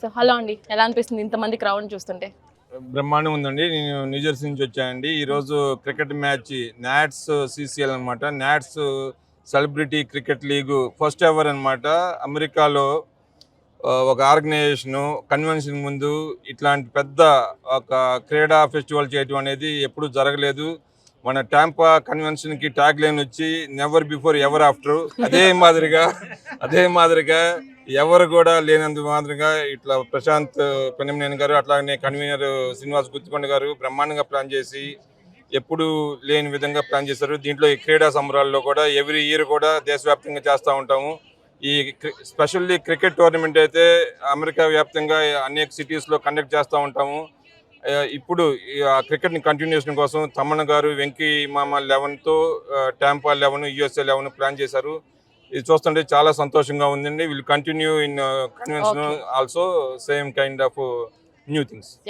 So hello అండి, ఎలా అనిపిస్తుంది ఇంతమంది క్రౌడ్ చూస్తుంటే? బ్రహ్మాండం ఉందండి. నేను న్యూజెర్సీ నుంచి వచ్చానండి. ఈరోజు క్రికెట్ మ్యాచ్ నాట్స్ సిసిఎల్ అనమాట. NATS celebrity cricket league first ever అనమాట. అమెరికాలో ఒక ఆర్గనైజేషను కన్వెన్షన్ ముందు ఇట్లాంటి పెద్ద ఒక క్రీడా ఫెస్టివల్ చేయడం అనేది ఎప్పుడూ జరగలేదు. మన టాంపా కన్వెన్షన్కి ట్యాగ్ లైన్ వచ్చి నెవర్ బిఫోర్ ఎవర్ ఆఫ్టర్. అదే మాదిరిగా ఎవరు కూడా లేనందు మాదిరిగా ఇట్లా ప్రశాంత్ పెనమనేని గారు, అట్లాగే కన్వీనర్ శ్రీనివాస్ గుత్తికొండ గారు బ్రహ్మాండంగా ప్లాన్ చేసి ఎప్పుడు లేని విధంగా ప్లాన్ చేశారు. దీంట్లో ఈ క్రీడా సంబరాల్లో కూడా ఎవ్రీ ఇయర్ కూడా దేశవ్యాప్తంగా చేస్తూ ఉంటాము. ఈ స్పెషల్లీ క్రికెట్ టోర్నమెంట్ అయితే అమెరికా వ్యాప్తంగా అనేక సిటీస్లో కండక్ట్ చేస్తూ ఉంటాము. ఇప్పుడు ఆ క్రికెట్ని కంటిన్యూషన్ కోసం తమ్మన్న గారు వెంకీ మామ 11తో టాంపా 11 USA 11 ప్లాన్ చేశారు. ఇది చూస్తుంటే చాలా సంతోషంగా ఉందండి. Will continue in convention also same kind of new things.